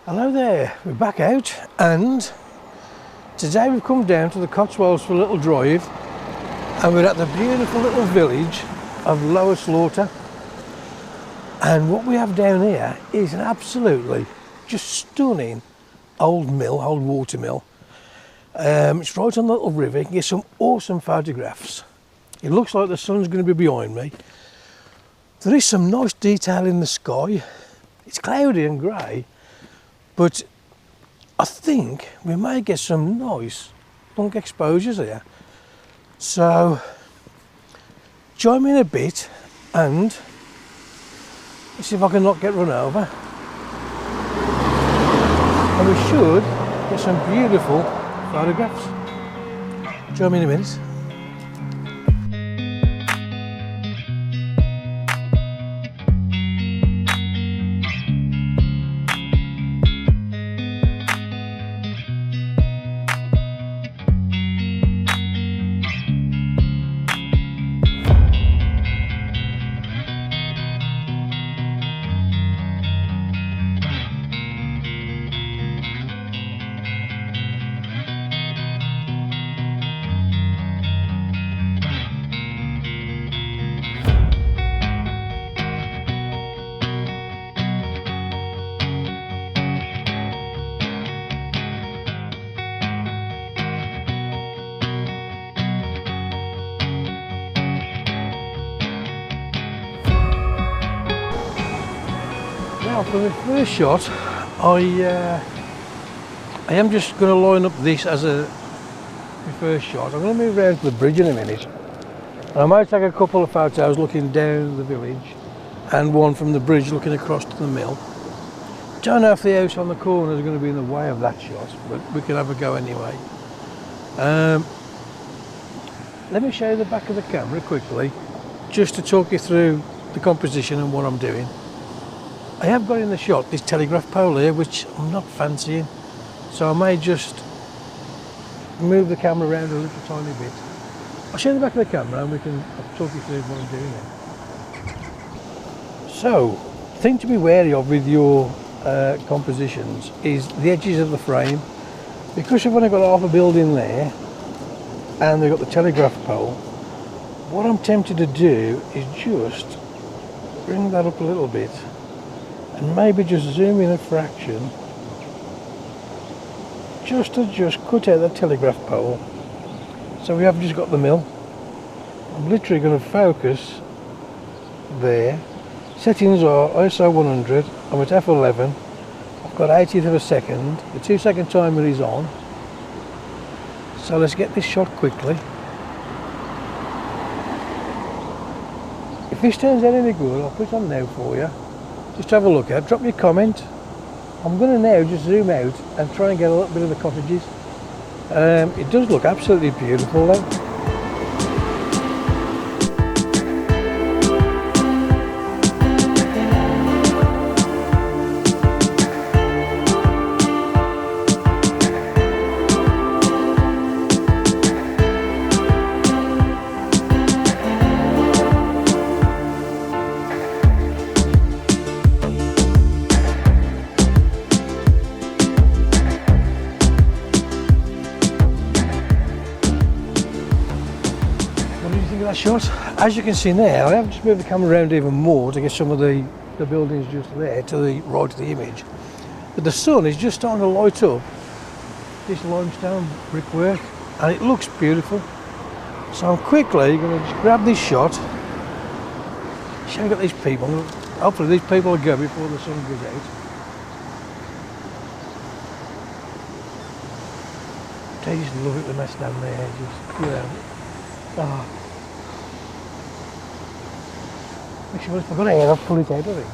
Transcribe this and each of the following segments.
Hello there, we're back out, and today we've come down to the Cotswolds for a little drive, and we're at the beautiful little village of Lower Slaughter. And what we have down here is an absolutely just stunning old mill, old water mill. It's right on the little river. You can get some awesome photographs. It looks like the sun's going to be behind me. There is some nice detail in the sky. It's cloudy and grey, but I think we may get some nice long exposures here. So join me in a bit and see if I can not get run over. And we should get some beautiful photographs. Join me in a minute. Now for the first shot, I am just going to line up this as my first shot. I'm going to move around to the bridge in a minute, and I might take a couple of photos looking down the village and one from the bridge looking across to the mill. Don't know if the house on the corner is going to be in the way of that shot, but we can have a go anyway. Let me show you the back of the camera quickly, just to talk you through the composition and what I'm doing. I have got in the shot this telegraph pole here, which I'm not fancying, so I may just move the camera around a little tiny bit. I'll show you the back of the camera and I'll talk you through what I'm doing there. So, the thing to be wary of with your compositions is the edges of the frame. Because you've only got half a building there and they've got the telegraph pole, what I'm tempted to do is just bring that up a little bit and maybe just zoom in a fraction, just to cut out the telegraph pole. So we have just got the mill. I'm literally going to focus there. Settings are ISO 100, I'm at f11, I've got 80th of a second, the 2-second timer is on. So let's get this shot quickly. If this turns out any good, I'll put it on now for you. Just have a look at it, drop me a comment. I'm going to now just zoom out and try and get a little bit of the cottages. It does look absolutely beautiful though. That shot. As you can see now, I have just moved the camera around even more to get some of the buildings just there to the right of the image. But the sun is just starting to light up this limestone brickwork and it looks beautiful. So I'm quickly going to just grab this shot, show at these people. Hopefully these people will go before the sun goes out. I just love it, the mess down there, just, you know. Oh. Actually, if I've got air, I'll pull it out, I think.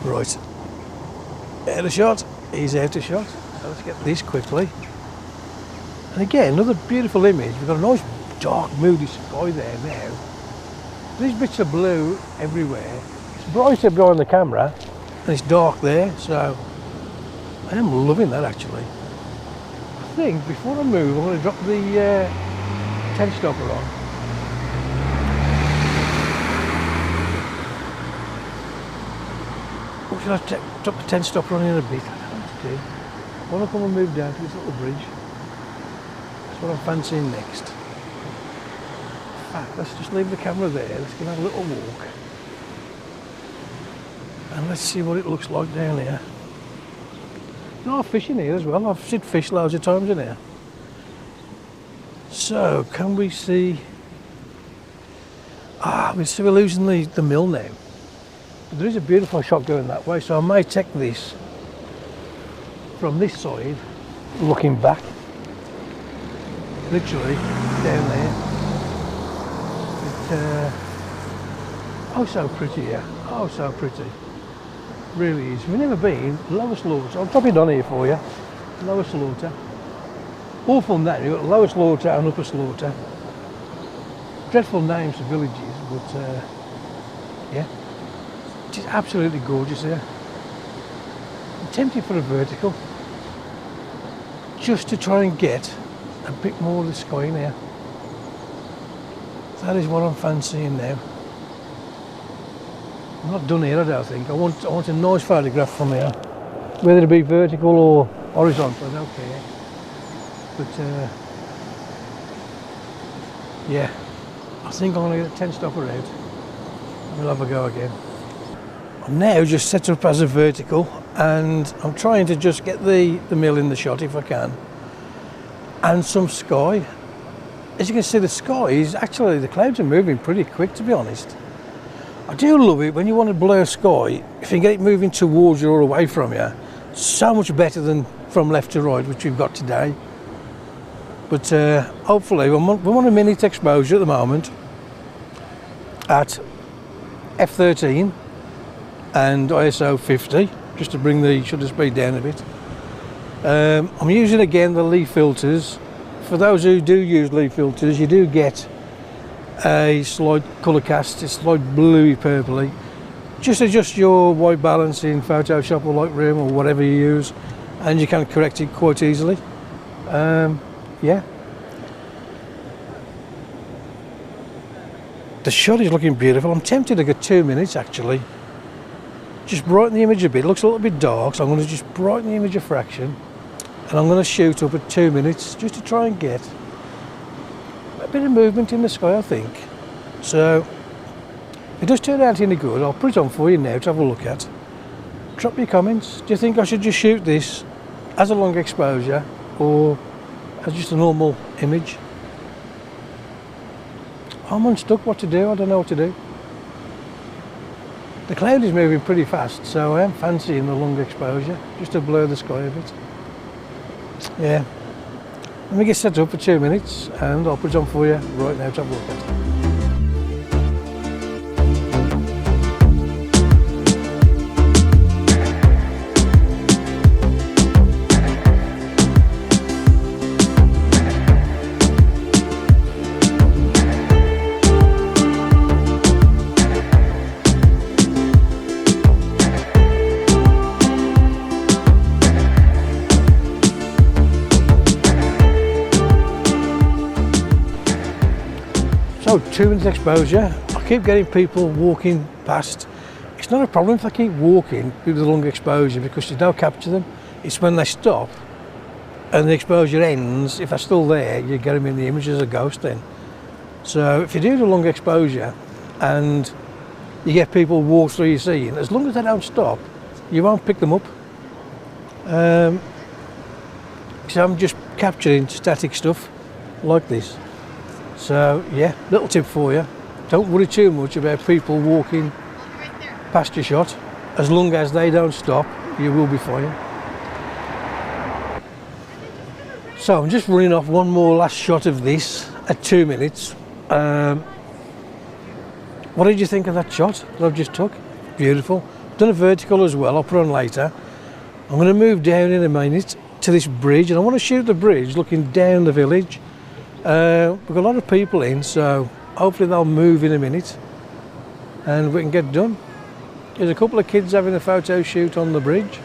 Right, out of shot, he's out of shot. So let's get this quickly. And again, another beautiful image. We've got a nice dark, moody sky there now. These bits of blue everywhere. It's brighter behind the camera, and it's dark there, so I am loving that actually. I think before I move, I'm going to drop the tent stopper on. Should I drop the 10 stopper on in a bit? I don't know what to do. I want to come and move down to this little bridge. That's what I'm fancying next. In fact, let's just leave the camera there. Let's go have a little walk. And let's see what it looks like down here. No, I'm fishing here as well. I've seen fish loads of times in here. So, can we see... we're losing the mill now. But there is a beautiful shot going that way, so I may take this from this side, looking back. Literally, down there. Oh, so pretty here. Oh, so pretty. Really is. We've never been. Lower Slaughter. I'll drop it on here for you. Lower Slaughter. All from that, you've got Lower Slaughter and Upper Slaughter. Dreadful names for villages, but yeah. It's absolutely gorgeous here. I'm tempted for a vertical. Just to try and get a bit more of the sky in here. That is what I'm fancying now. I'm not done here, I don't think. I want a nice photograph from here. Whether it be vertical or horizontal, I don't care. But yeah, I think I'm going to get a 10 stopper out and we'll have a go again. I'm now just set up as a vertical and I'm trying to just get the mill in the shot if I can. And some sky. As you can see, the sky is actually, the clouds are moving pretty quick, to be honest. I do love it when you want to blur sky, if you can get it moving towards you or away from you, so much better than from left to right, which we've got today. But hopefully, we're on a minute exposure at the moment at f13 and ISO 50, just to bring the shutter speed down a bit. I'm using again the leaf filters. For those who do use leaf filters, you do get a slight colour cast, it's slight bluey purpley. Just adjust your white balance in Photoshop or Lightroom or whatever you use and you can correct it quite easily. Yeah. The shot is looking beautiful. I'm tempted to go 2 minutes actually. Just brighten the image a bit. It looks a little bit dark, so I'm going to just brighten the image a fraction and I'm going to shoot up at 2 minutes just to try and get a bit of movement in the sky, I think. So if it does turn out any good, I'll put it on for you now to have a look at. Drop your comments. Do you think I should just shoot this as a long exposure or as just a normal image? I'm unstuck what to do. I don't know what to do. The cloud is moving pretty fast, so I am fancying the long exposure just to blur the sky a bit. Yeah. Let me get set up for 2 minutes and I'll put it on for you right now to have a look at it. So 2 minutes exposure. I keep getting people walking past. It's not a problem if they keep walking with the long exposure because you don't capture them. It's when they stop and the exposure ends, if they're still there, you get them in the image as a ghost then. So if you do the long exposure and you get people walk through your scene, as long as they don't stop, you won't pick them up. So I'm just capturing static stuff like this. So yeah, little tip for you, don't worry too much about people walking past your shot. As long as they don't stop, you will be fine. So I'm just running off one more last shot of this at 2 minutes. What did you think of that shot that I've just took? Beautiful. Done a vertical as well, I'll put on later. I'm going to move down in a minute to this bridge and I want to shoot the bridge looking down the village. We've got a lot of people in, so hopefully they'll move in a minute and we can get done. There's a couple of kids having a photo shoot on the bridge,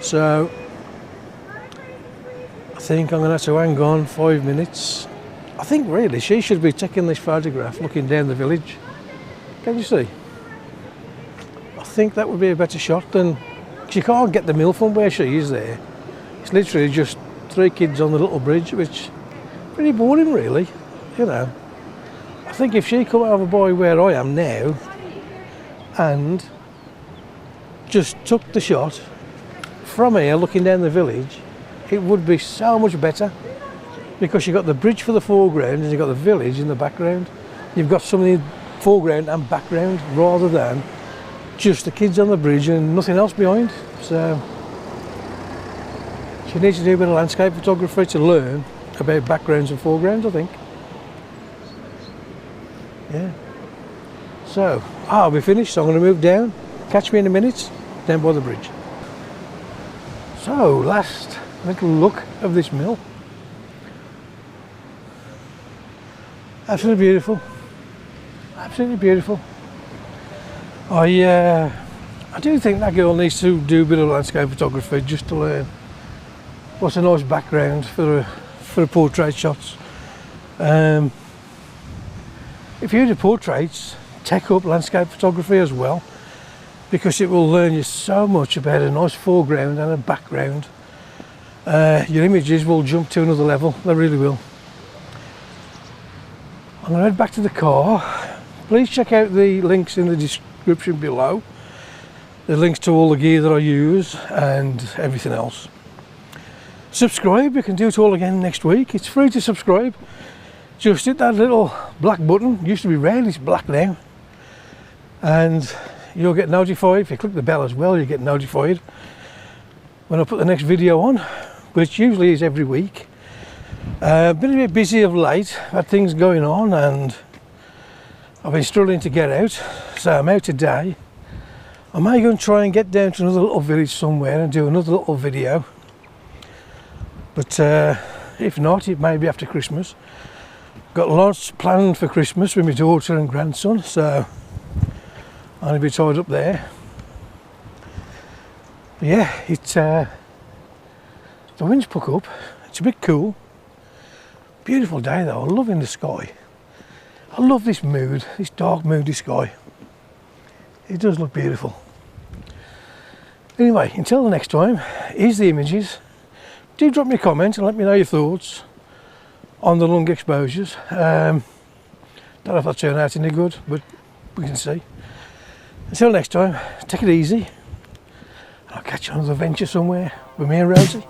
so I think I'm going to have to hang on 5 minutes. I think really she should be taking this photograph looking down the village. Can you see? I think that would be a better shot than, because you can't get the mill from where she is there. It's literally just 3 kids on the little bridge, which is pretty boring really, you know. I think if she come over by where I am now and just took the shot from here looking down the village, it would be so much better, because you've got the bridge for the foreground and you've got the village in the background. You've got something in foreground and background rather than just the kids on the bridge and nothing else behind. So you need to do a bit of landscape photography to learn about backgrounds and foregrounds, I think. Yeah. So I'll be finished, so I'm going to move down. Catch me in a minute down by the bridge. So last little look of this mill. Absolutely beautiful. Absolutely beautiful. I do think that girl needs to do a bit of landscape photography just to learn what's a nice background for portrait shots. If you do portraits, take up landscape photography as well, because it will learn you so much about a nice foreground and a background. Your images will jump to another level, they really will. I'm going to head back to the car. Please check out the links in the description below. The links to all the gear that I use and everything else. Subscribe, you can do it all again next week. It's free to subscribe. Just hit that little black button. It used to be red, it's black now. And you'll get notified. If you click the bell as well, you get notified when I put the next video on, which usually is every week. Been a bit busy of late, had things going on and I've been struggling to get out, so I'm out today. I may go and try and get down to another little village somewhere and do another little video, but if not, it may be after Christmas. Got lots planned for Christmas with my daughter and grandson, so I'm going to be tied up there. But yeah, it's the wind's put up, it's a bit cool. Beautiful day though, I'm loving the sky. I love this mood, this dark moody sky. It does look beautiful. Anyway, until the next time, here's the images. Do drop me a comment and let me know your thoughts on the long exposures. Don't know if they'll turn out any good, but we can see. Until next time, take it easy. I'll catch you on another adventure somewhere with me and Rosie.